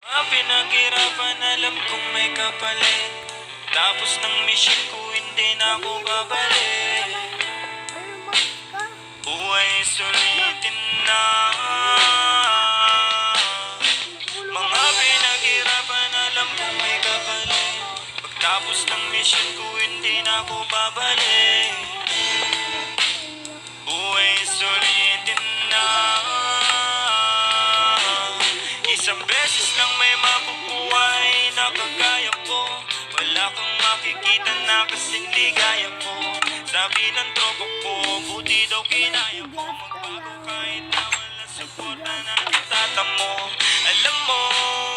Pinaghirapan, alam kong may kapalit. Tapos ng mission ko, hindi na ako babalik. Buhay sulitin na. Mga pinaghirapan, alam kong may kapalit. Pagtapos ng mission ko, hindi na ako babalik. Buhay sulitin na. Isang beses lang may mapupuhay na kagaya ko. Wala kang makikita na kasing ligaya ko. Sabi ng tropa ko, buti daw kinaya ko. Magbago kahit na wala suporta na tata mo. Alam mo,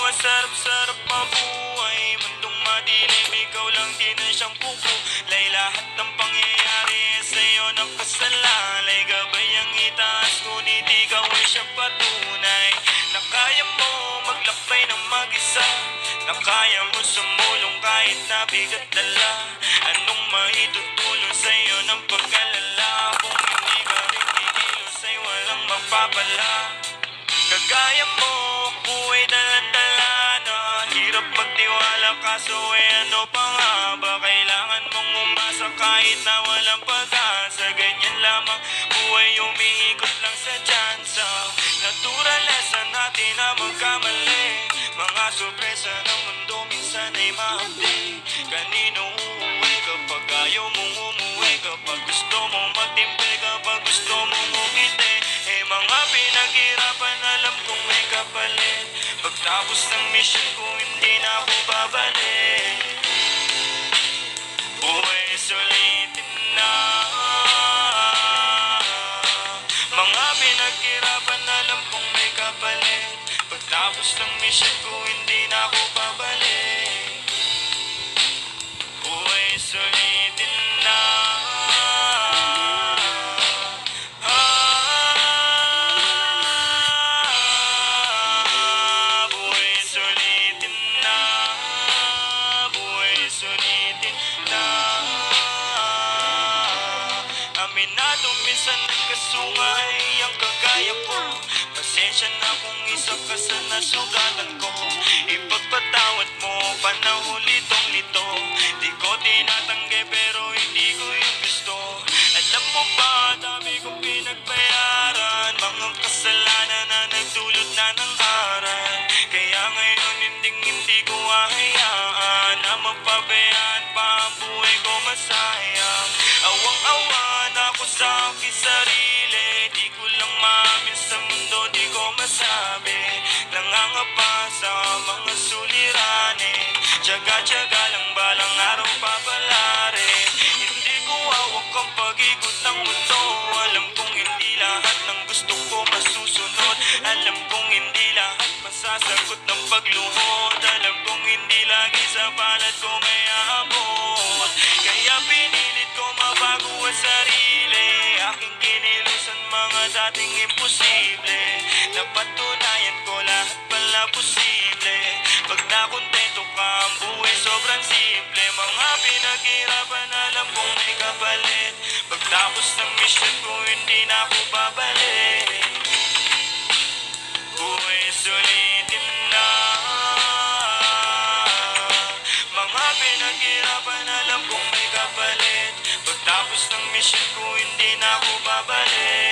ang sarap-sarap mabuhay. Mundong madilim, ikaw lang din ang siyang pukulay. Lahat ng pangyayari sa'yo ng kasalalay. Gabay ang itaas, ngunit ikaw ay siya patunay. Na kaya mo maglakbay ng mag-isa. Na kaya mo sumulong kahit nabigat dala. Anong maitutulong sa'yo ng pag-alala? Kung hindi ka rin kikilos ay walang mapapala. Kagaya mo, buhay dalan-dala na. Hirap magtiwala kaso ano pa nga ba? Kailangan mong umasa kahit na walang pag-asa. Ganyan lamang buhay, umiikot lang sa tsansa. Natural lesson natin na magkamali. Mga sorpresa ng mundo minsan ay mahapdi. Kanino uuwi kapag ayaw mong umuwi? Kapag gusto mong magtimpi, kapag gusto mong umiti. Mga pinaghirapan, alam kong may kapalit. Pagtapos ng mission ko, hindi na ako babalik. Buhay sulitin na. Mga pinaghirapan, alam kong may kapalit. Pagtapos ng mission ko, hindi na ako babalik. Buhay sulitin na. Buhay sulitin na. Buhay sulitin na. Aminado minsan nagkasungay ang kagaya ko. Pasensya na kung isa ka sa nasugatan ko. Ipagpatawad mo, panahon litong-lito. Di ko tinatanggi pero hindi ko yung gusto. Alam mo ba, dami kong pinagbayaran. Mga kasalanan na nagdulot na ng aral. Kaya ngayon hindi ko hahayaan na mapabayaan pa ang buhay ko masayang. Awang-awa na ako sa aking sarili. Di ko lang maamin sa mundo, di ko masabi. Nangangapa sa mga suliranin. Tsaga-tsaga lang balang araw papalarin. Hindi ko hawak ang pag-ikot ng mundo. Alam kong hindi lahat ng gusto ko masusunod. Alam kong hindi lahat masasagot ng pagluhod. Alam kong hindi lagi sa palad ko may aabot. Kaya pinilit ko mabago ang sarili. Aking kinilusan mga dating imposible. Napatunayan ko lahat pala posible. Pag nakontento ka, ang buhay sobrang simple. Mga pinaghirapan, alam kong may kapalit. Pagtapos ng mission ko, hindi na ako babalik. Buhay sulitin na. Mga pinaghirapan, alam kong may kapalit. Pagtapos ng mission ko, hindi na ako babalik.